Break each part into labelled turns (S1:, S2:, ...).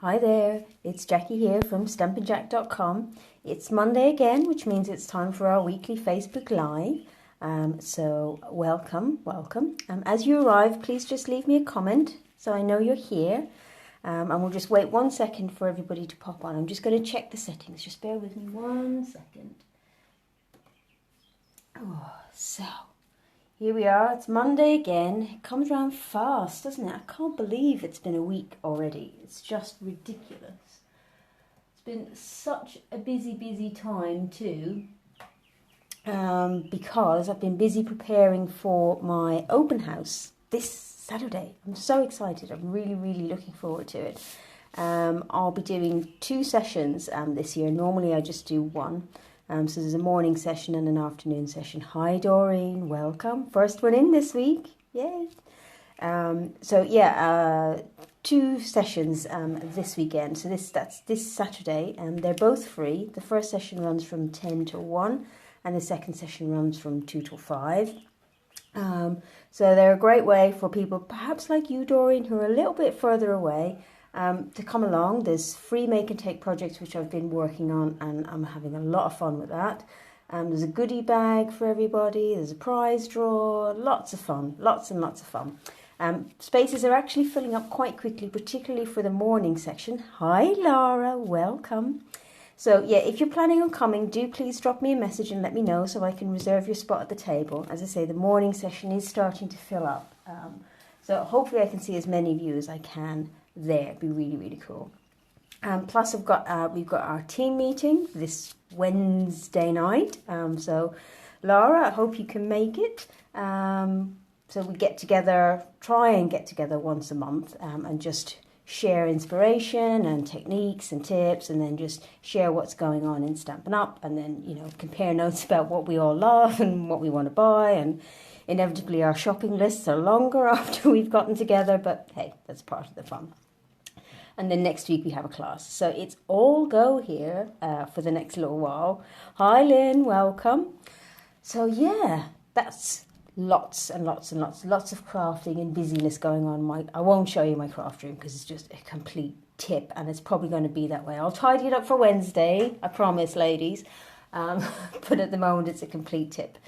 S1: Hi there, it's Jackie here from Stampingjack.com. It's Monday again, which means it's time for our weekly Facebook Live. So welcome. As you arrive, please just leave me a comment so I know you're here. And we'll just wait 1 second for everybody to pop on. I'm just going to check the settings. Just bear with me 1 second. Oh, so here we are. It's Monday again. It comes around fast, doesn't it? I can't believe it's been a week already. It's just ridiculous. It's been such a busy time too. Because I've been busy preparing for my open house this Saturday. I'm so excited. I'm really looking forward to it. I'll be doing 2 sessions this year. Normally I just do 1. So there's a morning session and an afternoon session. Hi Doreen, welcome. First one in this week. Yay. 2 sessions this weekend. So that's this Saturday, and they're both free. The first session runs from 10 till 1 and the second session runs from 2 till 5. So they're a great way for people, perhaps like you, Doreen, who are a little bit further away, to come along. There's free make and take projects which I've been working on, and I'm having a lot of fun with that. There's a goodie bag for everybody. There's a prize draw. Lots of fun. Lots and lots of fun. Spaces are actually filling up quite quickly, particularly for the morning section. Hi Lara, welcome. So yeah, if you're planning on coming, do please drop me a message and let me know so I can reserve your spot at the table. As I say, the morning session is starting to fill up. So hopefully I can see as many of you as I can there. It'd be really cool. Plus we've got our team meeting this Wednesday night. So Lara, I hope you can make it. So we try and get together once a month, and just share inspiration and techniques and tips, and then just share what's going on in Stampin' Up, and then, compare notes about what we all love and what we want to buy. And inevitably our shopping lists are longer after we've gotten together, but hey, that's part of the fun. And then next week we have a class. So it's all go here for the next little while. Hi Lynn, welcome. So yeah, that's lots of crafting and busyness going on. I won't show you my craft room because it's just a complete tip, and it's probably going to be that way. I'll tidy it up for Wednesday, I promise, ladies. But at the moment it's a complete tip.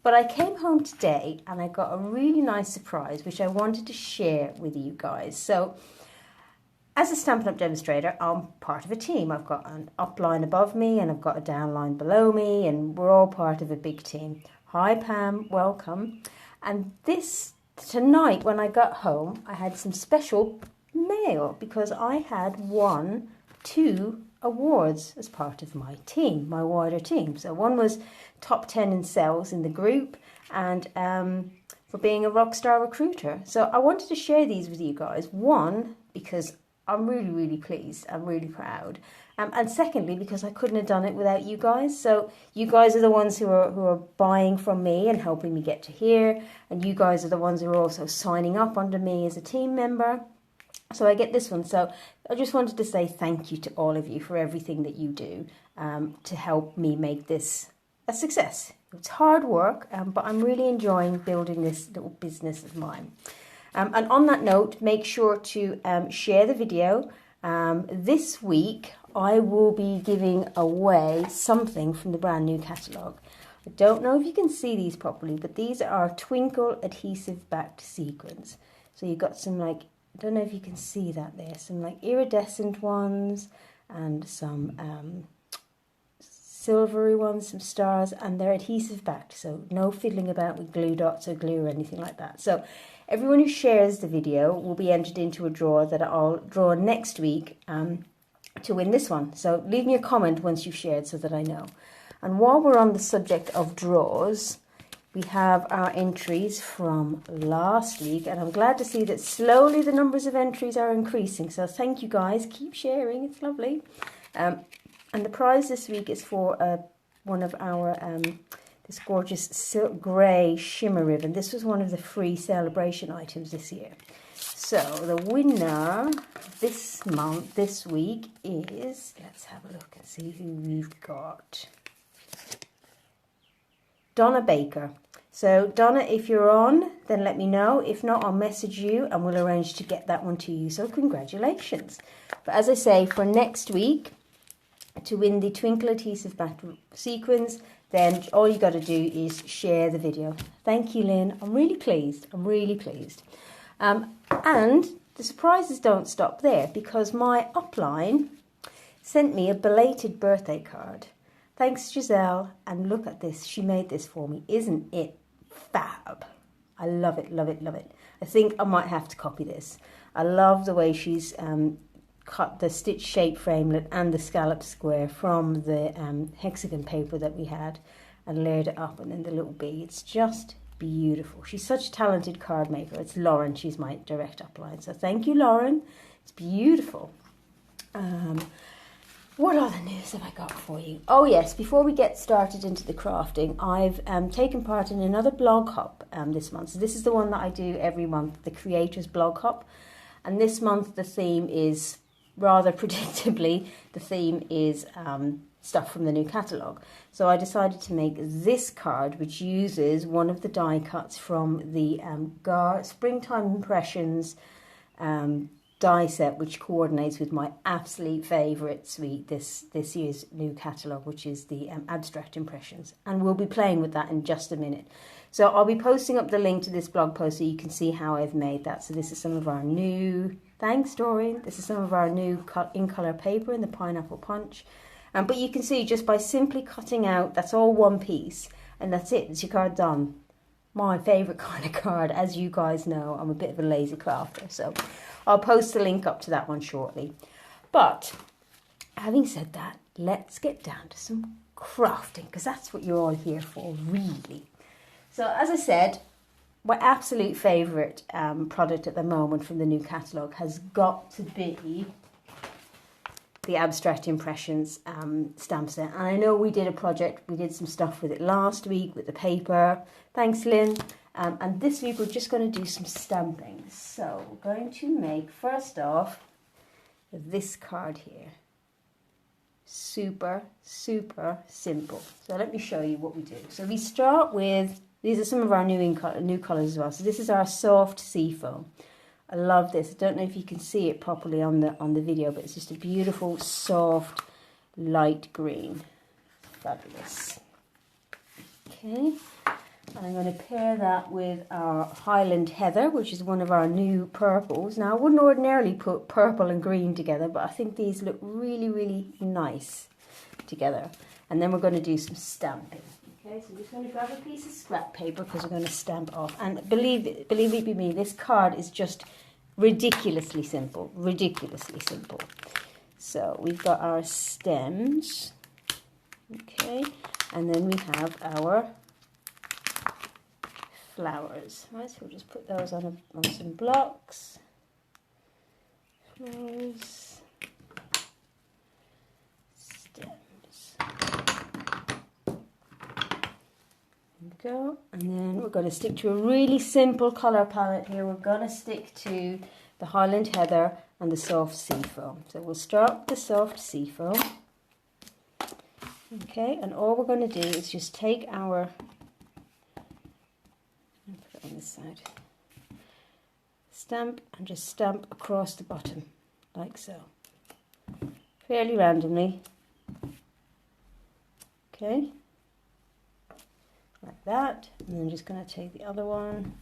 S1: But I came home today and I got a really nice surprise which I wanted to share with you guys. So as a Stampin' Up demonstrator, I'm part of a team. I've got an up line above me and I've got a down line below me, and we're all part of a big team. Hi Pam, welcome. And tonight when I got home, I had some special mail because I had won 2 awards as part of my team, my wider team. So one was top 10 in sales in the group, and for being a rockstar recruiter. So I wanted to share these with you guys. One, because I'm really pleased. I'm really proud. And secondly, because I couldn't have done it without you guys. So you guys are the ones who are buying from me and helping me get to here. And you guys are the ones who are also signing up under me as a team member. So I get this one. So I just wanted to say thank you to all of you for everything that you do to help me make this a success. It's hard work, but I'm really enjoying building this little business of mine. And on that note, make sure to share the video. This week, I will be giving away something from the brand new catalogue. I don't know if you can see these properly, but these are twinkle adhesive backed sequins. So you've got some I don't know if you can see that there, some iridescent ones and some silvery ones, some stars, and they're adhesive backed. So no fiddling about with glue dots or glue or anything like that. So everyone who shares the video will be entered into a draw that I'll draw next week to win this one. So leave me a comment once you've shared so that I know. And while we're on the subject of draws, we have our entries from last week, and I'm glad to see that slowly the numbers of entries are increasing. So thank you guys, keep sharing, it's lovely. And the prize this week is for one of our this gorgeous silk grey shimmer ribbon. This was one of the free celebration items this year. So the winner this week is, let's have a look and see who we've got. Donna Baker. So Donna, if you're on, then let me know. If not, I'll message you and we'll arrange to get that one to you. So congratulations. But as I say, for next week, to win the Twinkle Adhesive Back Sequins, then all you got to do is share the video. Thank you, Lynn. I'm really pleased. I'm really pleased. And the surprises don't stop there, because my upline sent me a belated birthday card. Thanks, Giselle. And look at this. She made this for me. Isn't it fab? I love it, love it, love it. I think I might have to copy this. I love the way she's cut the stitch shape framelit and the scallop square from the hexagon paper that we had and layered it up, and then the little bee. It's just beautiful. She's such a talented card maker. It's Lauren. She's my direct upline. So thank you, Lauren. It's beautiful. What other news have I got for you? Oh yes, before we get started into the crafting, I've taken part in another blog hop this month. So this is the one that I do every month, the Creators Blog Hop. And this month the theme is, rather predictably, the theme is stuff from the new catalogue. So I decided to make this card, which uses one of the die cuts from the Springtime Impressions die set, which coordinates with my absolute favourite suite this year's new catalogue, which is the Abstract Impressions. And we'll be playing with that in just a minute. So I'll be posting up the link to this blog post so you can see how I've made that. So this is some of our new, thanks Doreen, this is some of our new in colour paper in the Pineapple Punch. But you can see just by simply cutting out, that's all one piece, and that's it, it's your card done. My favourite kind of card, as you guys know. I'm a bit of a lazy crafter, so I'll post the link up to that one shortly. But having said that, let's get down to some crafting, because that's what you're all here for, really. So as I said, my absolute favourite product at the moment from the new catalogue has got to be the Abstract Impressions stamp set. And I know we did a project, we did some stuff with it last week with the paper. Thanks, Lynn. And this week we're just going to do some stamping. So we're going to make, first off, this card here. Super, super simple. So let me show you what we do. So we start with, these are some of our new colours as well. So this is our soft seafoam. I love this. I don't know if you can see it properly on the video, but it's just a beautiful, soft, light green. Fabulous. Okay. And I'm going to pair that with our Highland Heather, which is one of our new purples. Now, I wouldn't ordinarily put purple and green together, but I think these look really, really nice together. And then we're going to do some stamping. Okay, so I'm just going to grab a piece of scrap paper because we're going to stamp off. And believe me, this card is just ridiculously simple. Ridiculously simple. So we've got our stems. Okay, and then we have our flowers. Right, so we'll just put those on some blocks. Flowers. Stems. There we go. And then we're going to stick to a really simple colour palette here. We're going to stick to the Highland Heather and the soft seafoam. So we'll start with the soft seafoam. Okay, and all we're going to do is just take our, put it on this side, stamp and just stamp across the bottom, like so, fairly randomly. Okay, like that, and then I'm just going to take the other one,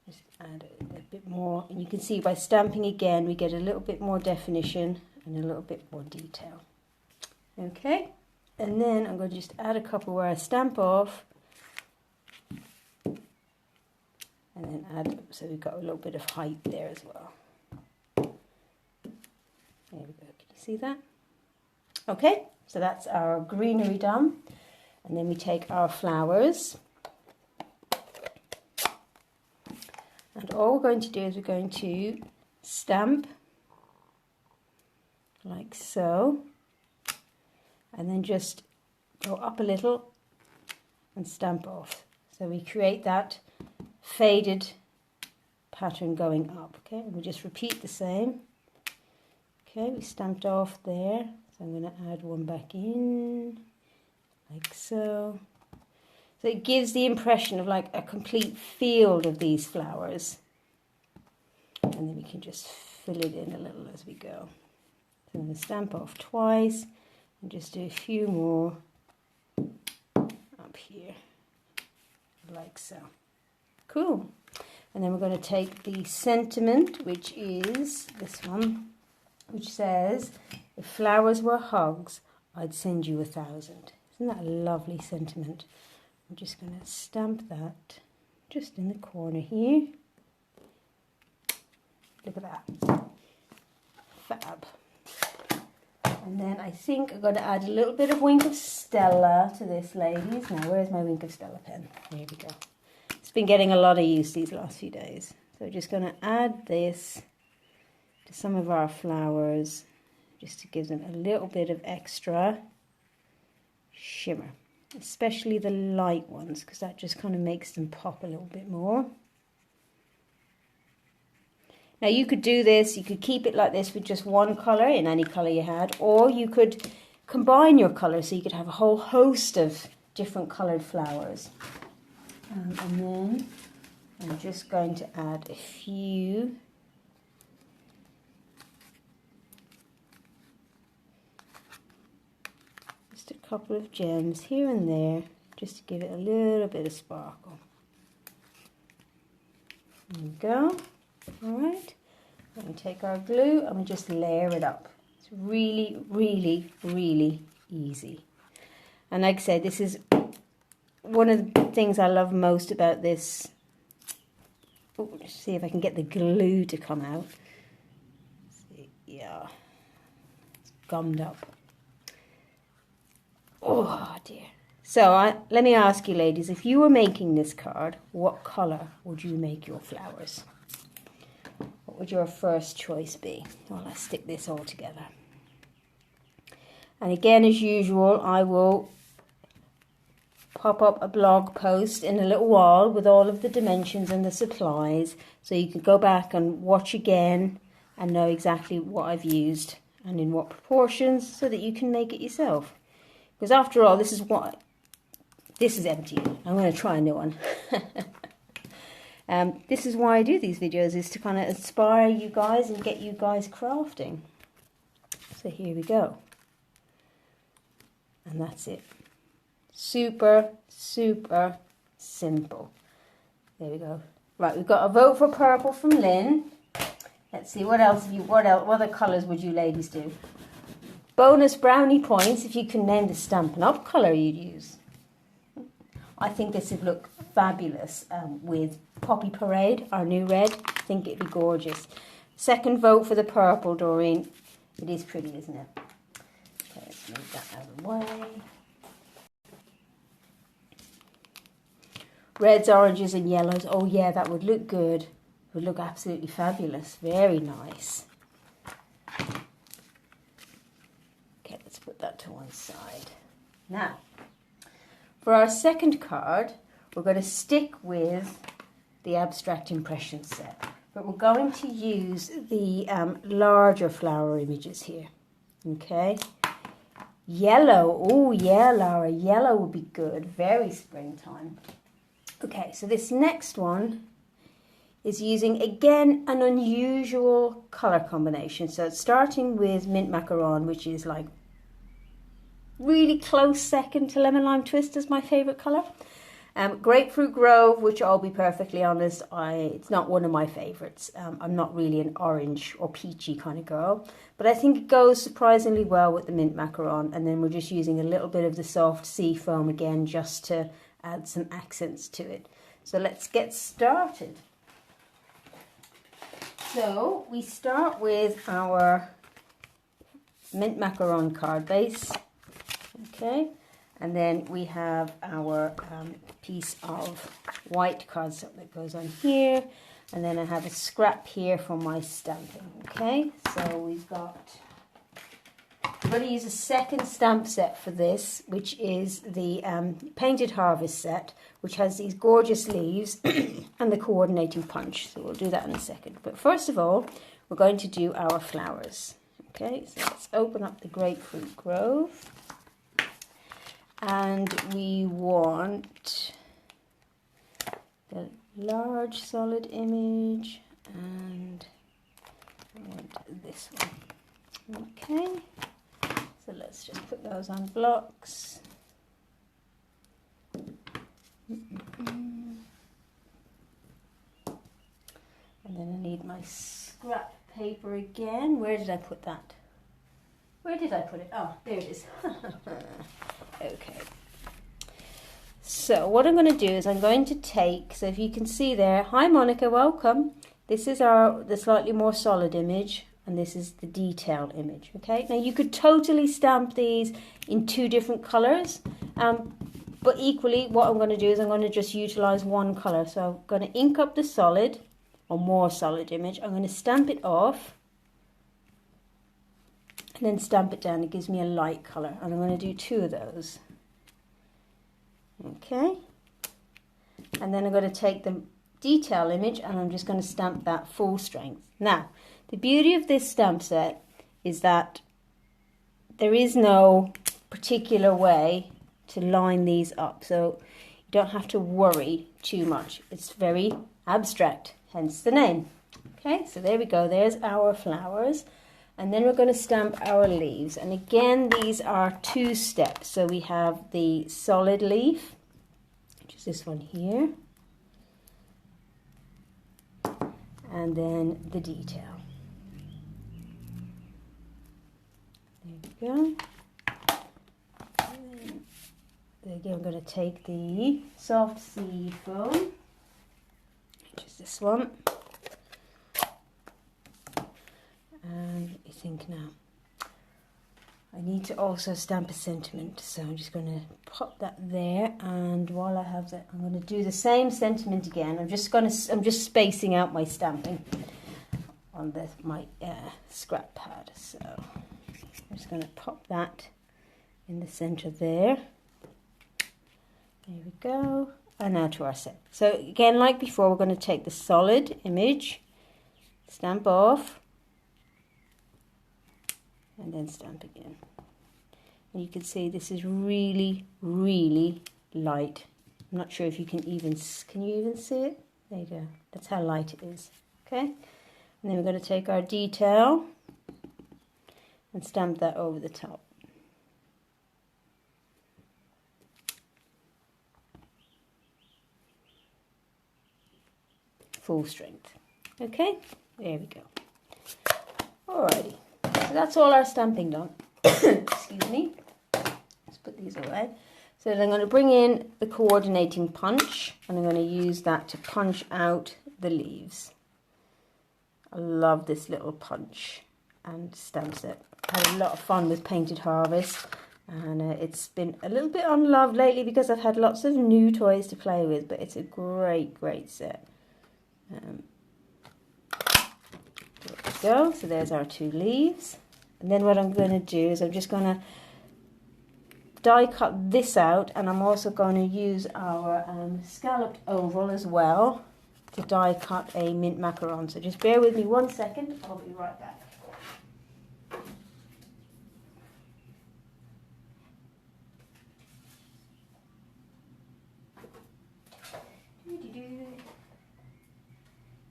S1: just add a bit more, and you can see by stamping again we get a little bit more definition and a little bit more detail. Okay, and then I'm going to just add a couple where I stamp off, and then add, so we've got a little bit of height there as well. There we go, can you see that? Okay, so that's our greenery done, and then we take our flowers, and all we're going to do is we're going to stamp like so, and then just go up a little and stamp off. So we create that faded pattern going up. Okay, and we just repeat the same. Okay, we stamped off there, so I'm going to add one back in, like so. So it gives the impression of like a complete field of these flowers. And then we can just fill it in a little as we go. So I'm going to stamp off twice and just do a few more up here, like so. Cool. And then we're going to take the sentiment, which is this one, which says, if flowers were hugs, I'd send you 1,000. Isn't that a lovely sentiment? I'm just going to stamp that just in the corner here. Look at that. Fab. And then I think I'm going to add a little bit of Wink of Stella to this, ladies. Now, where's my Wink of Stella pen? There we go. It's been getting a lot of use these last few days. So we're just going to add this to some of our flowers, just to give them a little bit of extra shimmer, especially the light ones, because that just kind of makes them pop a little bit more. Now you could do this, you could keep it like this with just one colour in any colour you had, or you could combine your colours so you could have a whole host of different coloured flowers. And then I'm just going to add a few just a couple of gems here and there, just to give it a little bit of sparkle. There we go. Alright, and we take our glue and we just layer it up. It's really, really, really easy. And like I said, this is one of the things I love most about this. Oh, let's see if I can get the glue to come out. See, yeah, it's gummed up. Oh dear. So let me ask you, ladies, if you were making this card, what colour would you make your flowers? What would your first choice be? Well, let's stick this all together. And again, as usual, I will pop up a blog post in a little while with all of the dimensions and the supplies, so you can go back and watch again and know exactly what I've used and in what proportions, so that you can make it yourself. Because after all, this is empty. I'm going to try a new one. This is why I do these videos, is to kind of inspire you guys and get you guys crafting. So here we go. And that's it. Super, super simple. There we go. Right, we've got a vote for purple from Lynn. Let's see, what other colours would you ladies do? Bonus brownie points if you can name the Stampin' Up colour you'd use. I think this would look fabulous with Poppy Parade, our new red. I think it'd be gorgeous. Second vote for the purple, Doreen. It is pretty, isn't it? Okay, let's move that out of the way. Reds, oranges and yellows. Oh yeah, that would look good. It would look absolutely fabulous. Very nice. Okay, let's put that to one side. Now, for our second card, we're going to stick with the Abstract Impression set. But we're going to use the larger flower images here. Okay. Yellow. Oh yeah, Laura. Yellow would be good. Very springtime. Okay, so this next one is using, again, an unusual colour combination. So it's starting with Mint Macaron, which is like really close second to Lemon Lime Twist as my favourite colour. Grapefruit Grove, which I'll be perfectly honest, it's not one of my favourites. I'm not really an orange or peachy kind of girl. But I think it goes surprisingly well with the Mint Macaron. And then we're just using a little bit of the soft sea foam again, just to add some accents to it. So let's get started. So we start with our Mint Macaron card base. Okay, and then we have our piece of white cardstock that goes on here, and then I have a scrap here for my stamping. Okay, so we've got, I'm going to use a second stamp set for this, which is the Painted Harvest set, which has these gorgeous leaves and the coordinating punch. So we'll do that in a second. But first of all, we're going to do our flowers. Okay, so let's open up the Grapefruit Grove. and we want the large solid image, and I want this one. Okay, so let's just put those on blocks. And then I need my scrap paper again. Where did I put that? Where did I put it? Oh, there it is. Okay. So what I'm going to do is I'm going to take, so if you can see there, hi Monica, welcome. This is the slightly more solid image, and this is the detailed image. Okay, now you could totally stamp these in two different colors, but equally what I'm going to do is I'm going to just utilize one color. So I'm going to ink up the solid or more solid image. I'm going to stamp it off and then stamp it down. It gives me a light color, and I'm going to do two of those. Okay, and then I'm going to take the detail image and I'm just going to stamp that full strength. Now, the beauty of this stamp set is that there is no particular way to line these up, so you don't have to worry too much. It's very abstract, hence the name. Okay, so there we go. There's our flowers. And then we're going to stamp our leaves. And again, these are two steps. So we have the solid leaf, which is this one here. And then the detail. There we go. And then again, I'm going to take the soft seed foam, which is this one. And I think now I need to also stamp a sentiment, so I'm just going to pop that there. And while I have that, I'm going to do the same sentiment again. I'm just spacing out my stamping on my scrap pad. So I'm just going to pop that in the center there. There we go. And now to our set. So again, like before, we're going to take the solid image, stamp off, and then stamp again. And you can see this is really, really light. I'm not sure if you can you even see it? There you go. That's how light it is. Okay? And then we're going to take our detail and stamp that over the top. Full strength. Okay? There we go. Alrighty. So that's all our stamping done. Excuse me. Let's put these away. So then I'm going to bring in the coordinating punch, and I'm going to use that to punch out the leaves. I love this little punch and stamp set. I had a lot of fun with Painted Harvest, and it's been a little bit unloved lately because I've had lots of new toys to play with, but it's a great, great set. There we go. So there's our two leaves. And then what I'm going to do is I'm just going to die cut this out, and I'm also going to use our scalloped oval as well to die cut a mint macaron. So just bear with me 1 second. I'll be right back.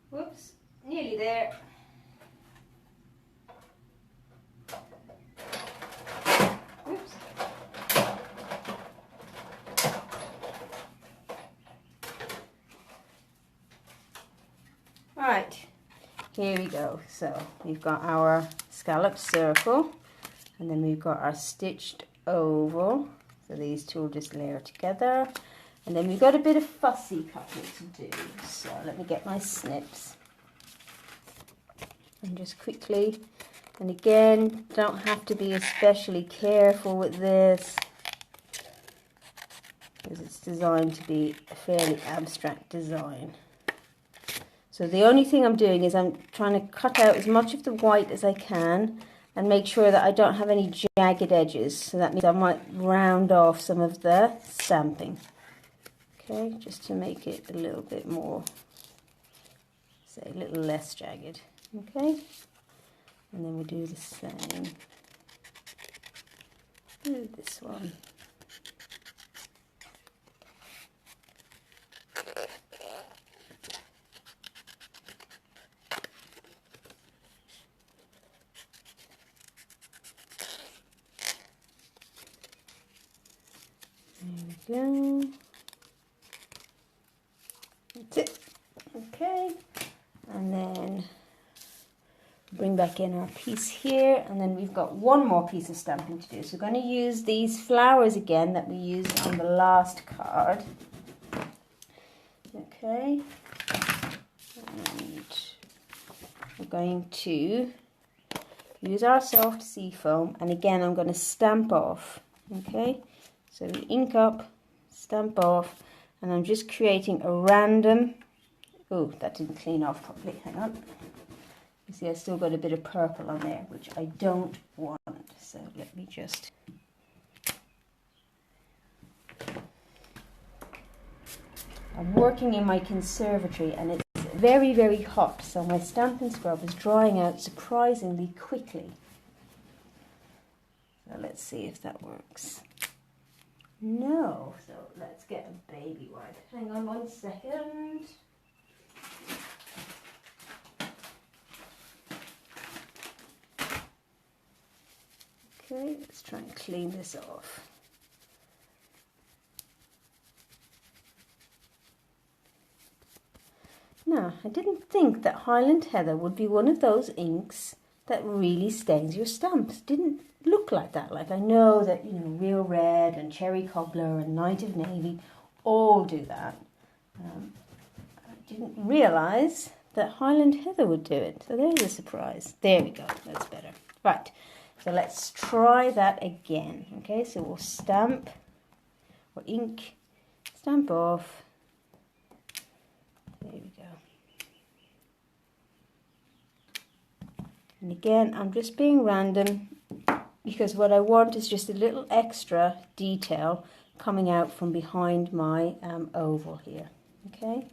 S1: Whoops, nearly there. Whoops. Right, here we go. So we've got our scalloped circle, and then we've got our stitched oval. So these two will just layer together. And then we've got a bit of fussy cutting to do. So let me get my snips. And just quickly, and again, don't have to be especially careful with this, because it's designed to be a fairly abstract design. So the only thing I'm doing is I'm trying to cut out as much of the white as I can and make sure that I don't have any jagged edges. So that means I might round off some of the stamping. Okay, just to make it a little bit more, say a little less jagged. Okay, and then we do the same with this one. go. That's it. Okay, and then bring back in our piece here, and then we've got one more piece of stamping to do. So we're going to use these flowers again that we used on the last card. Okay, and we're going to use our soft sea foam, and again I'm going to stamp off. Okay, so we ink up, stamp off, and I'm just creating a random, oh, that didn't clean off properly, hang on. You see I still got a bit of purple on there, which I don't want, so let me just... I'm working in my conservatory and it's very, very hot, so my Stampin' Scrub is drying out surprisingly quickly. So let's see if that works. No, so let's get a baby wipe. Hang on 1 second. Okay, let's try and clean this off. Now, I didn't think that Highland Heather would be one of those inks that really stains your stamps. Didn't look like that. Like, I know that, you know, Real Red and Cherry Cobbler and Night of Navy all do that. I didn't realise that Highland Heather would do it. So there's a surprise. There we go. That's better. Right. So let's try that again. Okay, so we'll stamp or ink, stamp off. There we go. And again, I'm just being random because what I want is just a little extra detail coming out from behind my oval here. Okay,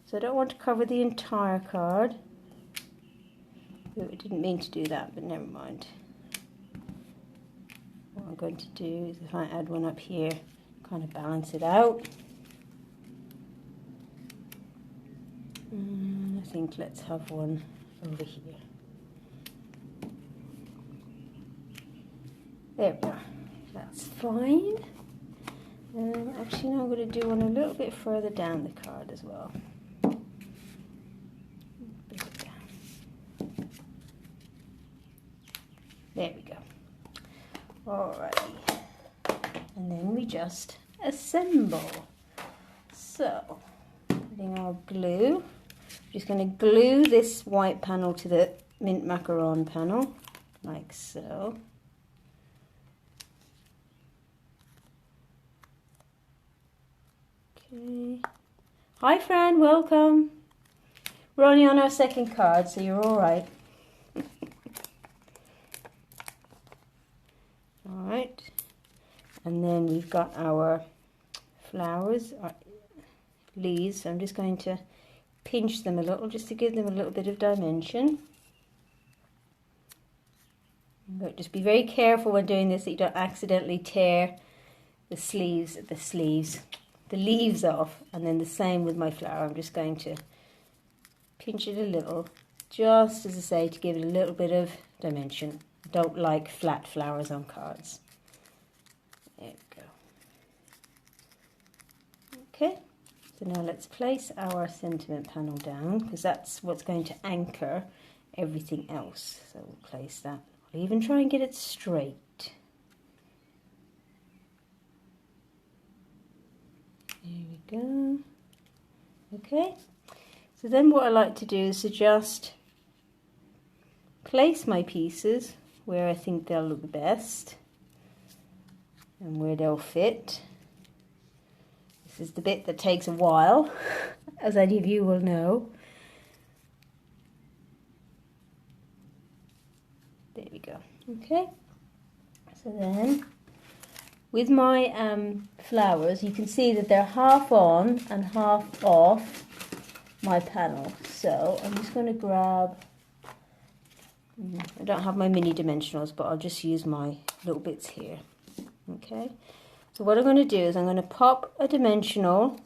S1: so I don't want to cover the entire card. Oh, I didn't mean to do that, but never mind. What I'm going to do is if I add one up here, kind of balance it out. I think let's have one over here. There we are. That's fine. Actually, now I'm going to do one a little bit further down the card as well. There we go. Alrighty. And then we just assemble. So, putting our glue. Just going to glue this white panel to the mint macaron panel, like so. Okay. Hi Fran, welcome. We're only on our second card, so you're all right. All right. And then we've got our flowers, our leaves. So I'm just going to pinch them a little just to give them a little bit of dimension. But just be very careful when doing this that you don't accidentally tear the leaves off. And then the same with my flower. I'm just going to pinch it a little, just as I say, to give it a little bit of dimension. I don't like flat flowers on cards. There we go. Okay. So now let's place our sentiment panel down because that's what's going to anchor everything else. So we'll place that. I'll even try and get it straight. There we go. Okay. So then what I like to do is to just place my pieces where I think they'll look best and where they'll fit. This is the bit that takes a while, as any of you will know. There we go. Okay. So then, with my flowers, you can see that they're half on and half off my panel. So I'm just going to grab, I don't have my mini dimensionals, but I'll just use my little bits here. Okay. So what I'm going to do is I'm going to pop a dimensional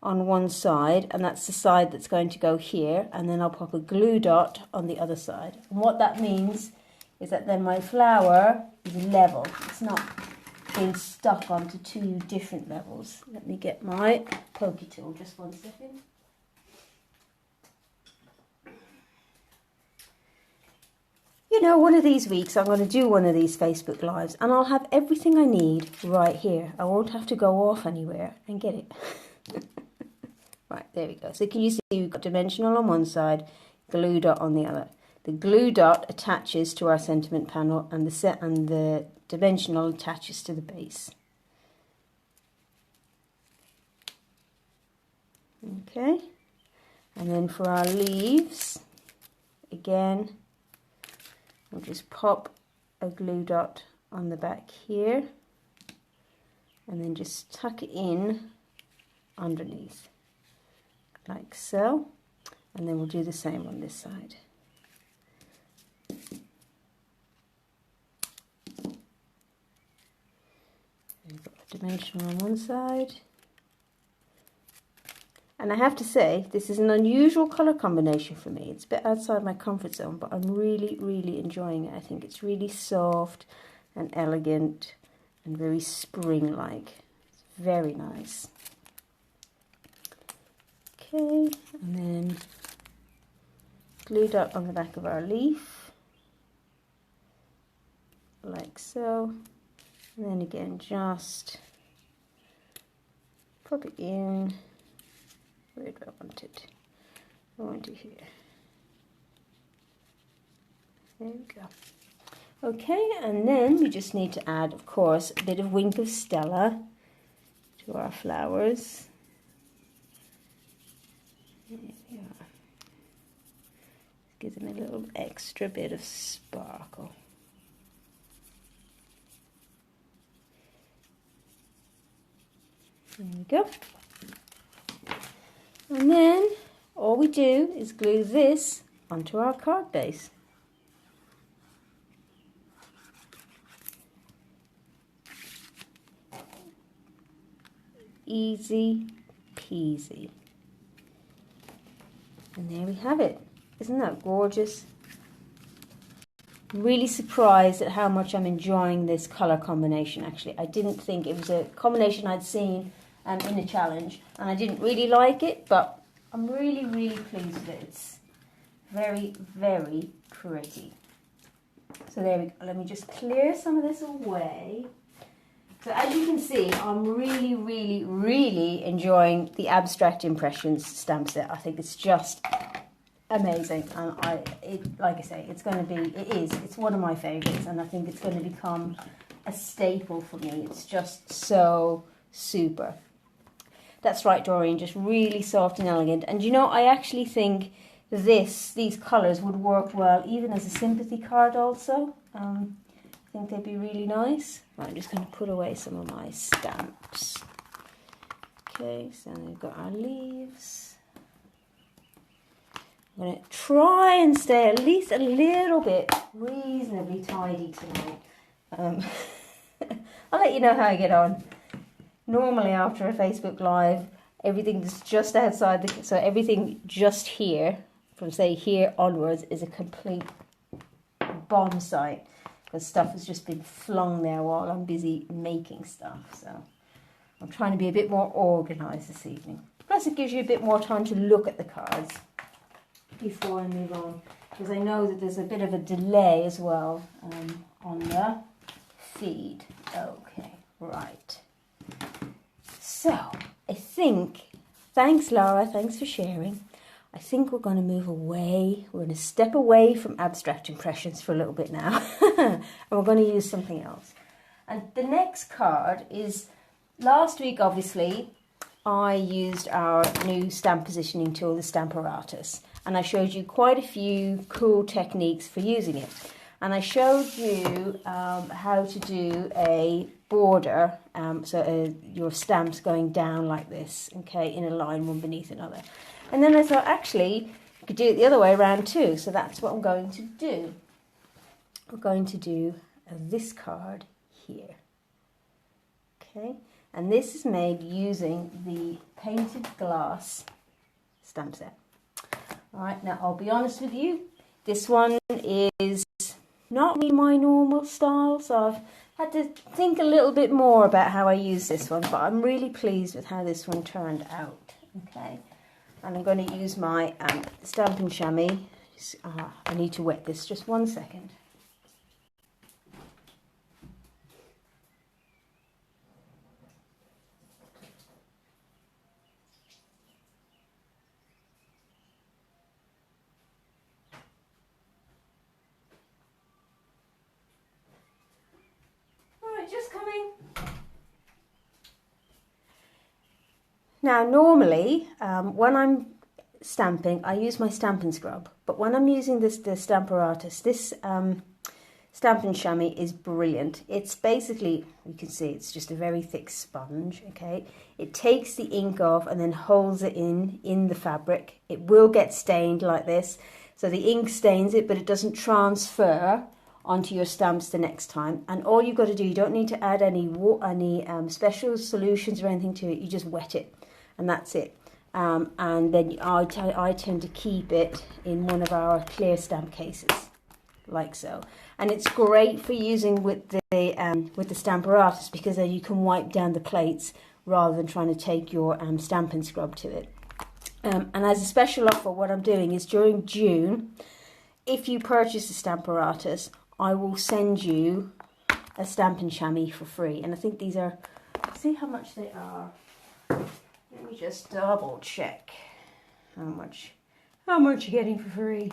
S1: on one side, and that's the side that's going to go here, and then I'll pop a glue dot on the other side. And what that means is that then my flower is level. It's not been stuck onto two different levels. Let me get my pokey tool, just 1 second. You know, one of these weeks I'm going to do one of these Facebook Lives and I'll have everything I need right here. I won't have to go off anywhere and get it. Right, there we go. So can you see we've got dimensional on one side, glue dot on the other. The glue dot attaches to our sentiment panel and the dimensional attaches to the base. Okay, and then for our leaves, again, we'll just pop a glue dot on the back here and then just tuck it in underneath, like so, and then we'll do the same on this side. We've got the dimensional on one side. And I have to say, this is an unusual colour combination for me. It's a bit outside my comfort zone, but I'm really, really enjoying it. I think it's really soft and elegant and very spring-like. It's very nice. Okay, and then glue dot on the back of our leaf, like so. And then again, just pop it in. Where do I want it? I want it here. There we go. Okay, and then we just need to add, of course, a bit of Wink of Stella to our flowers. There we are. Give them a little extra bit of sparkle. There we go. And then all we do is glue this onto our card base. Easy peasy. And there we have it. Isn't that gorgeous? I'm really surprised at how much I'm enjoying this colour combination, actually. I didn't think it was a combination I'd seen in a challenge, and I didn't really like it, but I'm really, really pleased with it. It's very, very pretty. So there we go. Let me just clear some of this away. So as you can see, I'm really, really, really enjoying the Abstract Impressions stamp set. I think it's just amazing, and like I say, it's one of my favourites, and I think it's going to become a staple for me. It's just so super. That's right, Doreen, just really soft and elegant. And you know, I actually think these colours would work well even as a sympathy card also. I think they'd be really nice. Right, I'm just going to put away some of my stamps. Okay, so we've got our leaves. I'm going to try and stay at least a little bit reasonably tidy tonight. I'll let you know how I get on. Normally after a Facebook Live, everything's just outside so everything just here, from say here onwards, is a complete bomb site, because stuff has just been flung there while I'm busy making stuff. So I'm trying to be a bit more organised this evening. Plus it gives you a bit more time to look at the cards before I move on, because I know that there's a bit of a delay as well on the feed. Okay, right. So I think, thanks Laura, thanks for sharing. I think we're going to move away. We're going to step away from Abstract Impressions for a little bit now. And we're going to use something else. And the next card is, last week obviously, I used our new stamp positioning tool, the Stamparatus. And I showed you quite a few cool techniques for using it. And I showed you how to do a border, your stamps going down like this, okay, in a line one beneath another. And then I thought, actually, you could do it the other way around too. So that's what I'm going to do. We're going to do this card here, okay. And this is made using the painted glass stamp set. All right, now I'll be honest with you. This one is not really my normal style, so I've had to think a little bit more about how I use this one, but I'm really pleased with how this one turned out. Okay, and I'm going to use my Stampin' chamois. I need to wet this, just 1 second. Just coming. Now normally when I'm stamping I use my Stampin' scrub, but when I'm using the Stamparatus, this Stampin' chamois is brilliant. It's basically, you can see it's just a very thick sponge, okay? It takes the ink off and then holds it in the fabric. It will get stained like this, so the ink stains it, but it doesn't transfer onto your stamps the next time. And all you've got to do, you don't need to add any special solutions or anything to it. You just wet it, and that's it. And then I tend to keep it in one of our clear stamp cases, like so. And it's great for using with the Stamparatus, because then you can wipe down the plates rather than trying to take your Stampin' scrub to it. And as a special offer, what I'm doing is during June, if you purchase the Stamparatus, I will send you a Stampin' chamois for free. And I think these are, see how much they are. Let me just double check how much you're getting for free.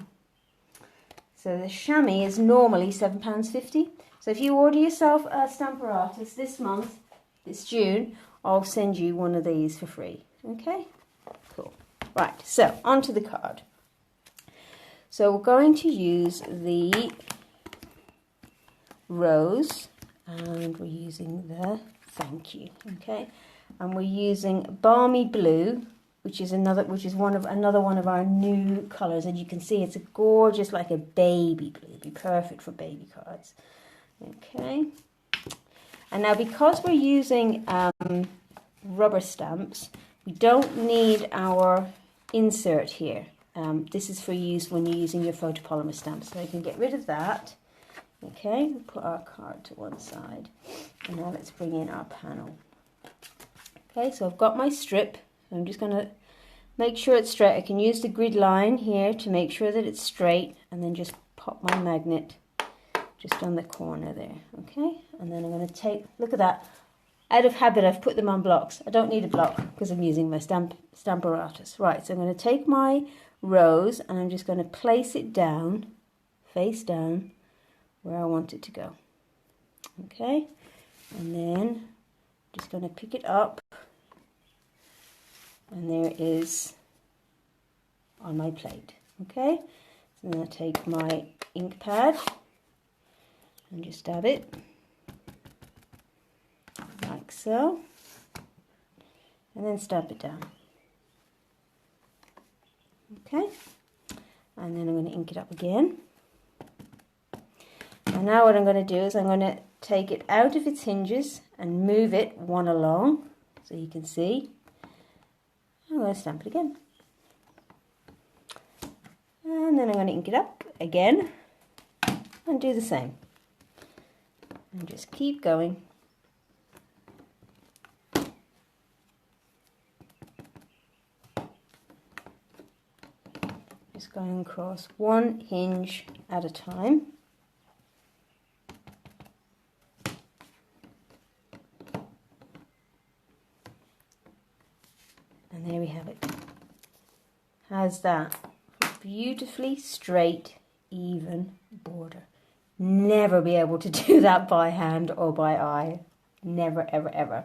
S1: So the chamois is normally £7.50. So if you order yourself a Stamparatus this month, this June, I'll send you one of these for free. Okay, cool. Right, so onto the card. So we're going to use the rose, and we're using the thank you, okay, and we're using balmy blue, which is another one of our new colors, and you can see it's a gorgeous, like a baby blue. It'd be perfect for baby cards. Okay, and now because we're using rubber stamps, we don't need our insert here. This is for use when you're using your photopolymer stamps, so I can get rid of that. Okay, we'll put our card to one side, and now let's bring in our panel. Okay, so I've got my strip. I'm just going to make sure it's straight. I can use the grid line here to make sure that it's straight, and then just pop my magnet just on the corner there. Okay, and then I'm going to take, look at that, out of habit I've put them on blocks. I don't need a block because I'm using my Stamparatus. Right, so I'm going to take my rose and I'm just going to place it down, face down, where I want it to go. Okay, and then I'm just going to pick it up, and there it is on my plate. Okay, so then I take my ink pad and just dab it like so, and then stamp it down. Okay, and then I'm going to ink it up again. And now what I'm going to do is I'm going to take it out of its hinges and move it one along, so you can see. I'm going to stamp it again. And then I'm going to ink it up again and do the same. And just keep going. Just going across one hinge at a time. And there we have it. How's that? Beautifully straight, even border. Never be able to do that by hand or by eye. Never, ever, ever.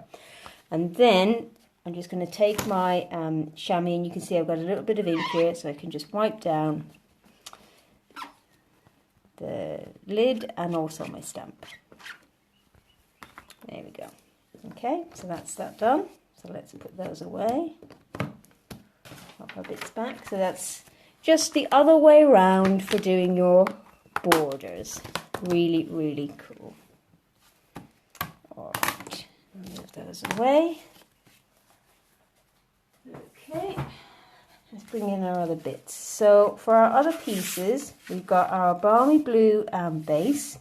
S1: And then I'm just going to take my chamois, and you can see I've got a little bit of ink here, so I can just wipe down the lid and also my stamp. There we go. Okay, so that's that done. So let's put those away. Pop our bits back. So that's just the other way around for doing your borders. Really, really cool. All right, move those away. Okay, let's bring in our other bits. So for our other pieces, we've got our balmy blue base,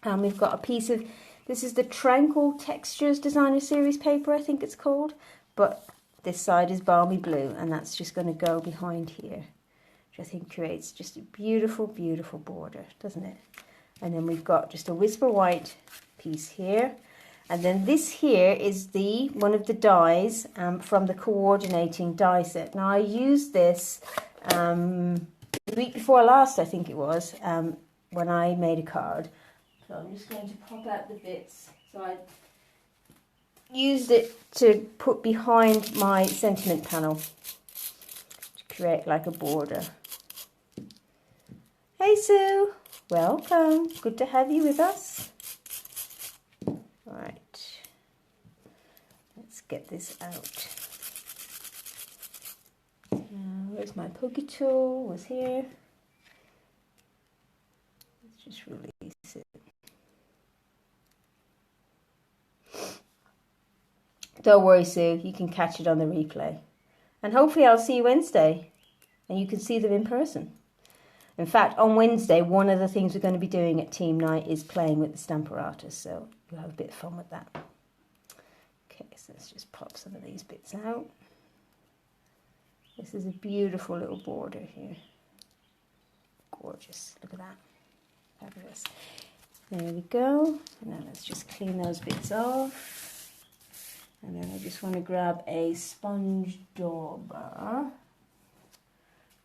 S1: and we've got a piece of, this is the Tranquil Textures Designer Series paper, I think it's called, but this side is balmy blue, and that's just going to go behind here, which I think creates just a beautiful, beautiful border, doesn't it? And then we've got just a Whisper White piece here. And then this here is one of the dies from the coordinating die set. Now I used this the week before last, I think it was, when I made a card. So I'm just going to pop out the bits. So I used it to put behind my sentiment panel to create like a border. Hey Sue, welcome. Good to have you with us. Right, let's get this out. Where's my pokey tool? Was here. Let's just release it. Don't worry, Sue, you can catch it on the replay. And hopefully I'll see you Wednesday and you can see them in person. In fact, on Wednesday, one of the things we're going to be doing at team night is playing with the Stamparatus, so you'll have a bit of fun with that. Okay, so let's just pop some of these bits out. This is a beautiful little border here. Gorgeous, look at that. Fabulous. There we go. And now let's just clean those bits off. And then I just want to grab a sponge dauber,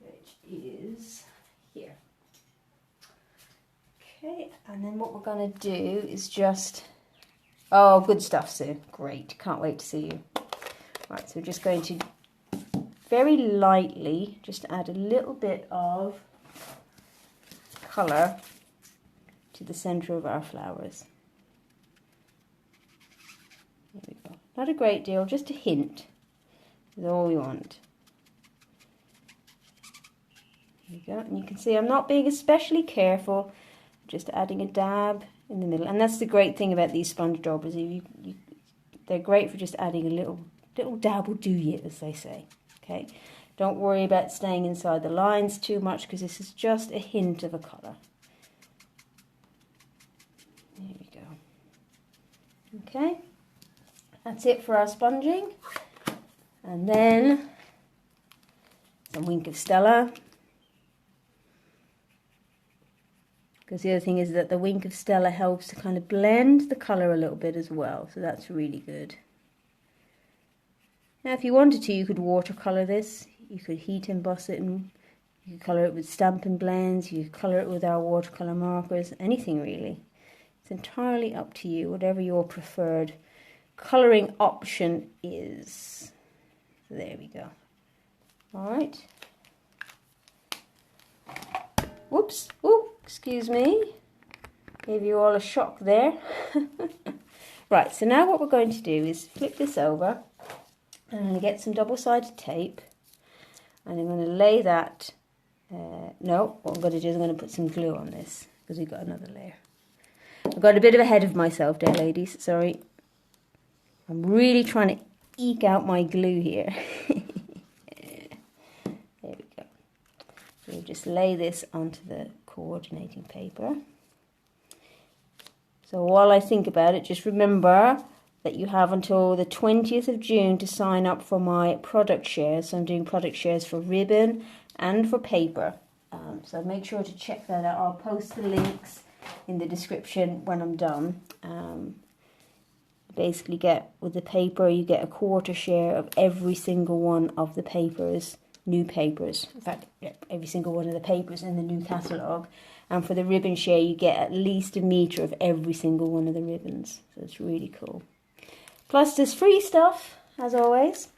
S1: which is here. Okay, and then what we're going to do is just, oh, good stuff, Sue. Great, can't wait to see you. Right, so we're just going to very lightly just add a little bit of colour to the centre of our flowers. There we go. Not a great deal, just a hint is all we want. There you go, and you can see I'm not being especially careful, just adding a dab in the middle. And that's the great thing about these sponge daubers, they're great for just adding a little dab will do you, as they say. Okay, don't worry about staying inside the lines too much, because this is just a hint of a colour. There we go. Okay, that's it for our sponging. And then some Wink of Stella. Because the other thing is that the Wink of Stella helps to kind of blend the colour a little bit as well. So that's really good. Now if you wanted to, you could watercolour this. You could heat emboss it, and you could colour it with Stampin blends. You could colour it with our watercolour markers. Anything really. It's entirely up to you, whatever your preferred colouring option is. So there we go. Alright. Whoops. Oh, excuse me. Gave you all a shock there. Right, so now what we're going to do is flip this over. And I'm going to get some double-sided tape. And I'm going to lay that... no, what I'm going to do is I'm going to put some glue on this, because we've got another layer. I've got a bit of ahead of myself there, ladies. Sorry. I'm really trying to eke out my glue here. There we go. So we'll just lay this onto the coordinating paper. So while I think about it, just remember that you have until the 20th of June to sign up for my product shares. So I'm doing product shares for ribbon and for paper. So make sure to check that out. I'll post the links in the description when I'm done. Basically get, with the paper, you get a quarter share of every single one of the papers, new papers. In fact, every single one of the papers in the new catalogue. And for the ribbon share, you get at least a metre of every single one of the ribbons. So it's really cool. Plus there's free stuff, as always.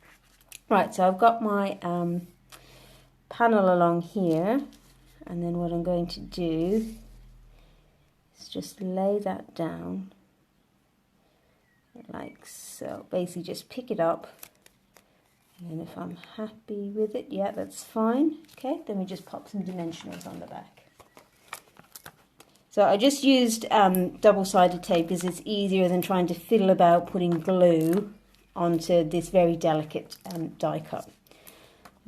S1: Right, so I've got my panel along here. And then what I'm going to do is just lay that down. Like so. Basically just pick it up. And then if I'm happy with it, yeah, that's fine. Okay, then we just pop some dimensionals on the back. So I just used double-sided tape because it's easier than trying to fiddle about putting glue onto this very delicate die cut.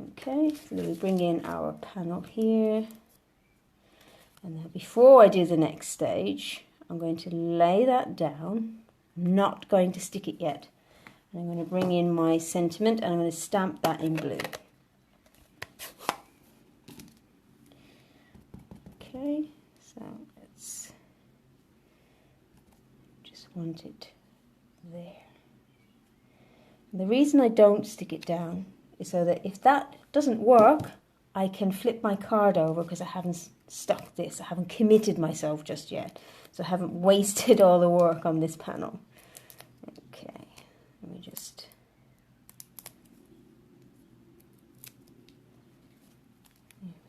S1: Okay, so then we bring in our panel here. And now before I do the next stage, I'm going to lay that down. I'm not going to stick it yet. And I'm going to bring in my sentiment and I'm going to stamp that in blue. Okay, so let's just want it there. And the reason I don't stick it down is so that if that doesn't work, I can flip my card over because I haven't stuck this. I haven't committed myself just yet. So I haven't wasted all the work on this panel. Okay, let me just...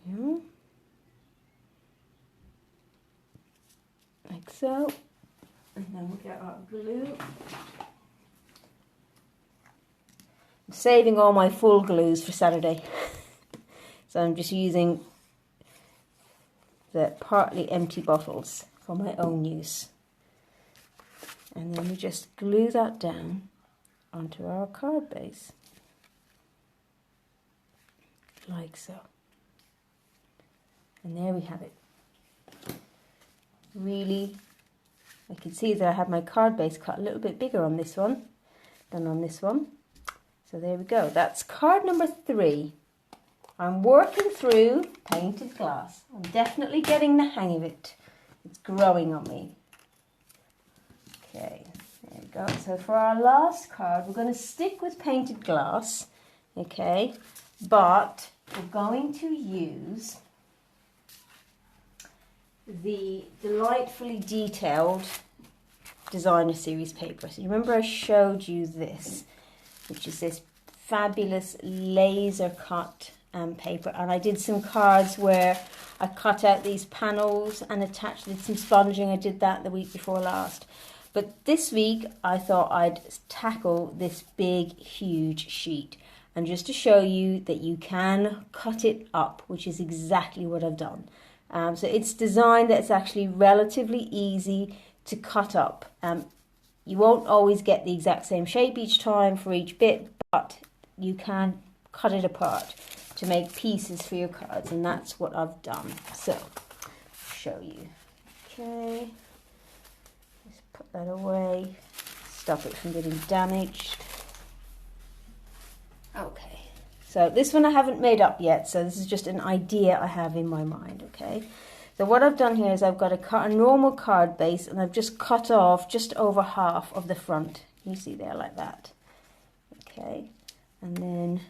S1: There we are. Like so. And then we get our glue. I'm saving all my full glues for Saturday. So I'm just using the partly empty bottles for my own use. And then we just glue that down onto our card base. Like so. And there we have it. Really, I can see that I have my card base cut a little bit bigger on this one than on this one. So there we go. That's card number 3. I'm working through painted glass. I'm definitely getting the hang of it. It's growing on me. Okay, there we go. So for our last card, we're going to stick with painted glass, okay? But we're going to use the Delightfully Detailed Designer Series paper. So you remember I showed you this, which is this fabulous laser cut paper, and I did some cards where I cut out these panels and attached, did some sponging. I did that the week before last, but this week I thought I'd tackle this big huge sheet, and just to show you that you can cut it up, which is exactly what I've done. So it's designed that it's actually relatively easy to cut up. You won't always get the exact same shape each time for each bit, but you can cut it apart to make pieces for your cards, and that's what I've done. So, show you. Okay, just put that away, stop it from getting damaged. Okay, so this one I haven't made up yet, so this is just an idea I have in my mind, okay? So what I've done here is I've got a normal card base, and I've just cut off just over half of the front. You see there, like that. Okay, and then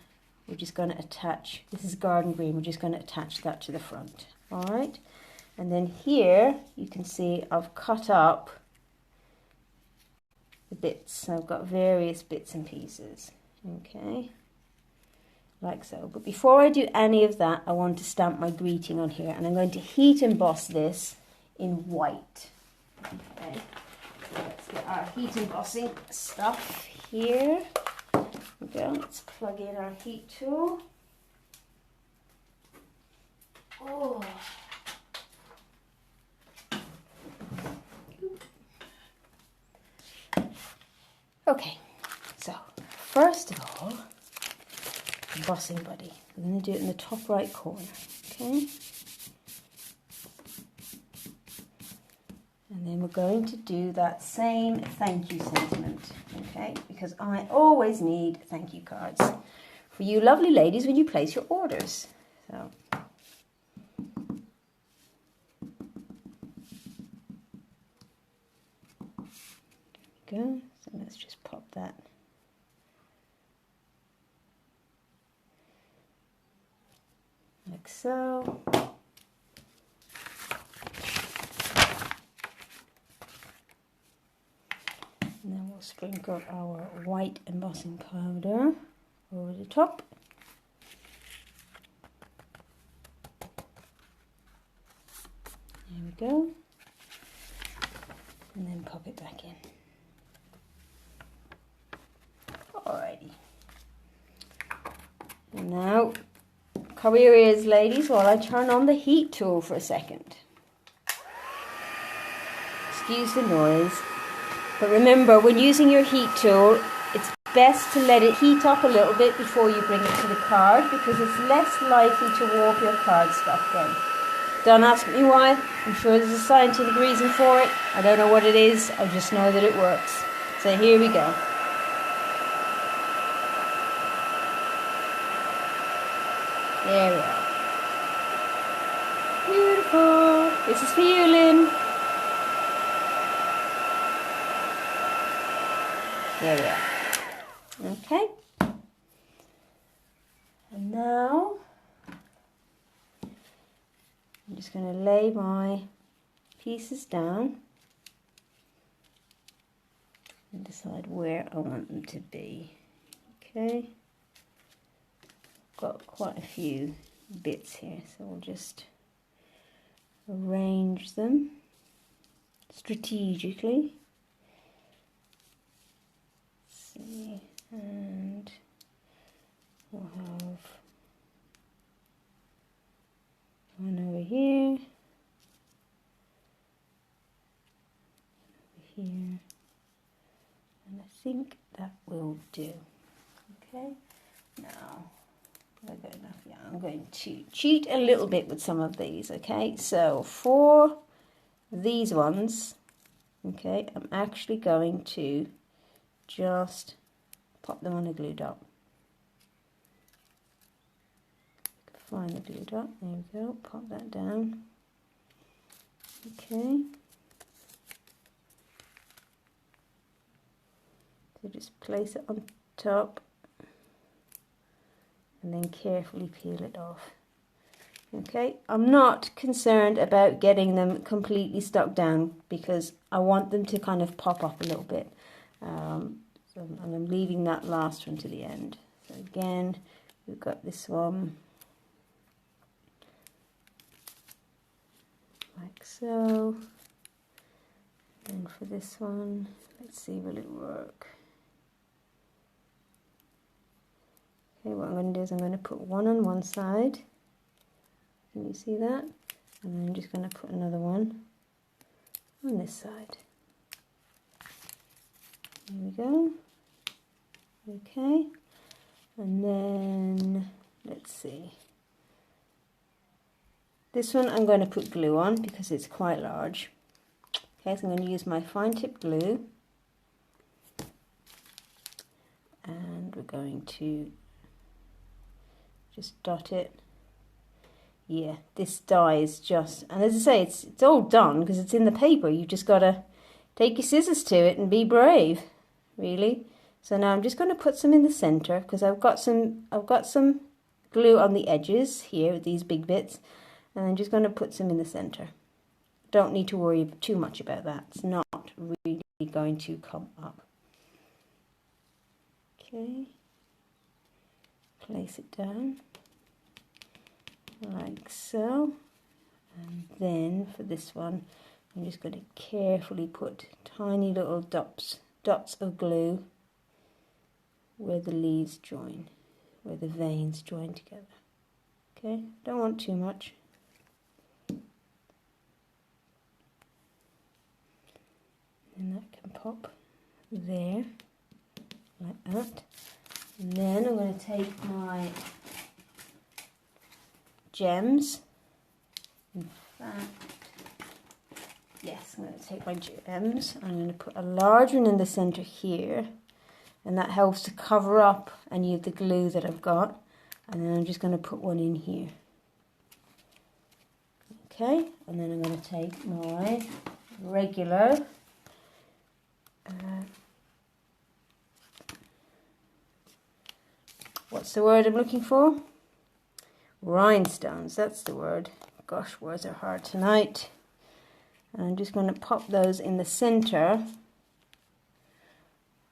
S1: we're just going to attach, this is garden green, we're just going to attach that to the front. All right, and then here you can see I've cut up the bits. I've got various bits and pieces, okay, like so. But before I do any of that, I want to stamp my greeting on here, and I'm going to heat emboss this in white. Okay, so let's get our heat embossing stuff here. There we go. Let's plug in our heat tool. Oh. Okay, so first of all, embossing buddy. We're going to do it in the top right corner, okay? And then we're going to do that same thank you sentiment, okay? Because I always need thank you cards for you lovely ladies when you place your orders. So, there we go. So let's just pop that. Like so. And then we'll sprinkle our white embossing powder over the top. There we go. And then pop it back in. Alrighty. And now, cover your ears, ladies, while I turn on the heat tool for a second. Excuse the noise. But remember, when using your heat tool, it's Best to let it heat up a little bit before you bring it to the card, because it's less likely to warp your cardstock then. Don't ask me why. I'm sure there's a scientific reason for it. I don't know what it is. I just know that it works. So here we go. There we are. Beautiful. This is for you, Lynn. There we are. Okay. And now I'm just going to lay my pieces down and decide where I want them to be. Okay. Got quite a few bits here, so we'll just arrange them strategically. Let's see, and we'll have one over here, over here, and I think that will do. Okay, now I've got enough. Yeah, I'm going to cheat a little bit with some of these. Okay, so for these ones, okay, I'm actually going to just pop them on a glue dot. Find the glue dot, there we go, pop that down. Okay. So just place it on top and then carefully peel it off. Okay, I'm not concerned about getting them completely stuck down because I want them to kind of pop up a little bit. And I'm leaving that last one to the end. So again, we've got this one like so. And for this one, let's see, will it work? Okay, what I'm going to do is I'm going to put one on one side. Can you see that? And then I'm just going to put another one on this side. There we go. Okay, and then let's see. This one I'm going to put glue on because it's quite large. Okay, so I'm going to use my fine tip glue, and we're going to just dot it. Yeah, this die is just, and as I say, it's all done because it's in the paper. You've just got to take your scissors to it and be brave, really. So now I'm just going to put some in the center because I've got some glue on the edges here with these big bits, and I'm just going to put some in the center. Don't need to worry too much about that. It's not really going to come up. Okay, place it down like so, and then for this one I'm just going to carefully put tiny little dots of glue where the leaves join, where the veins join together. Okay, don't want too much. And that can pop there, like that. And then I'm going to take my gems. In fact, yes, I'm going to take my gems. I'm going to put a large one in the center here, and that helps to cover up any of the glue that I've got. And then I'm just going to put one in here. Okay, and then I'm going to take my regular what's the word I'm looking for? Rhinestones, that's the word. Gosh, words are hard tonight. And I'm just going to pop those in the center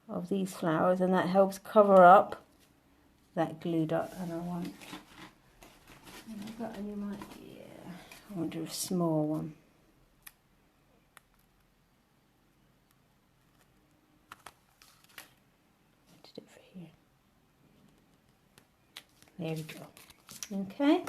S1: of these flowers, and that helps cover up that glue dot. And I want, have I got any more? Yeah, I want a small one. I did it for here. There we go. Okay,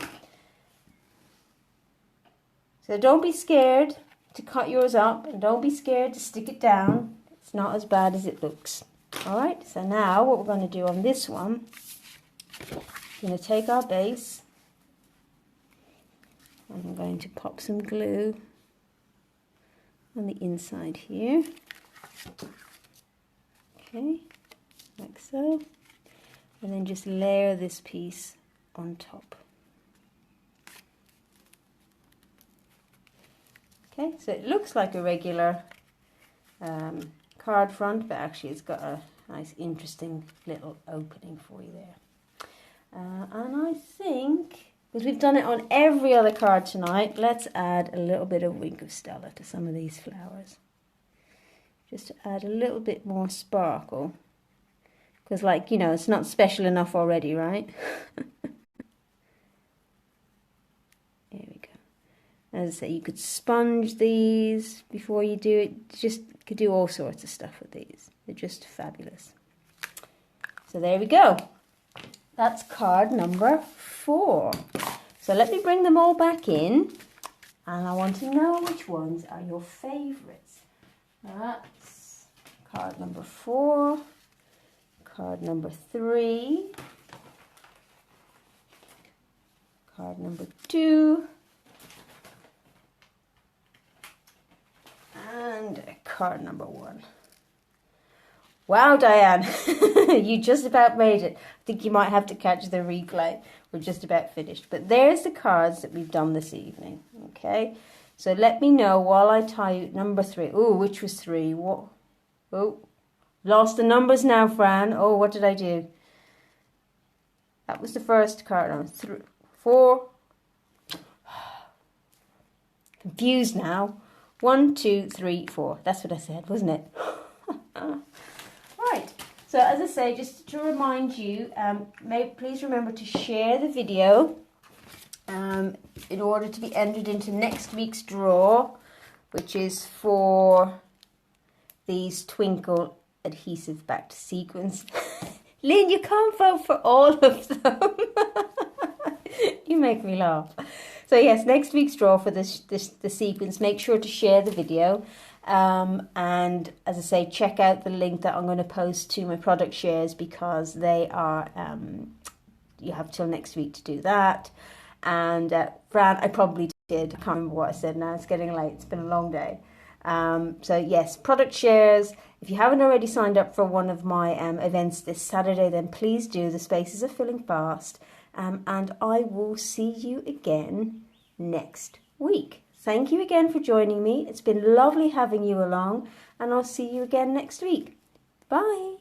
S1: so don't be scared to cut yours up, and don't be scared to stick it down. It's not as bad as it looks. All right, so now what we're going to do on this one, we're going to take our base and I'm going to pop some glue on the inside here. Okay, like so. And then just layer this piece on top. Okay, so it looks like a regular card front, but actually it's got a nice interesting little opening for you there. And I think, because we've done it on every other card tonight, let's add a little bit of Wink of Stella to some of these flowers. Just to add a little bit more sparkle. Because, like, you know, it's not special enough already, right? There we go. As I say, you could sponge these before you do it. Just could do all sorts of stuff with these. They're just fabulous. So there we go. That's card number 4. So let me bring them all back in. And I want to know which ones are your favourites. That's card number 4. Card number 3, card number 2, and card number 1. Wow, Diane, you just about made it. I think you might have to catch the replay. We're just about finished. But there's the cards that we've done this evening, okay? So let me know while I tie number 3. Oh, which was 3? What? Oh. Lost the numbers now, Fran. Oh, what did I do? That was the first card. No, 3, 4. Confused now. 1, 2, 3, 4. That's what I said, wasn't it? Right. So as I say, just to remind you, please remember to share the video in order to be entered into next week's draw, which is for these Twinkle adhesive backed sequins. Lynn, you can't vote for all of them. You make me laugh. So yes, next week's draw for the sequins, make sure to share the video. And as I say, check out the link that I'm going to post to my product shares, because they are, you have till next week to do that. And Fran, I probably did. I can't remember what I said now. It's getting late. It's been a long day. So yes, product shares. If you haven't already signed up for one of my events this Saturday, then please do. The spaces are filling fast. And I will see you again next week. Thank you again for joining me. It's been lovely having you along, and I'll see you again next week. Bye.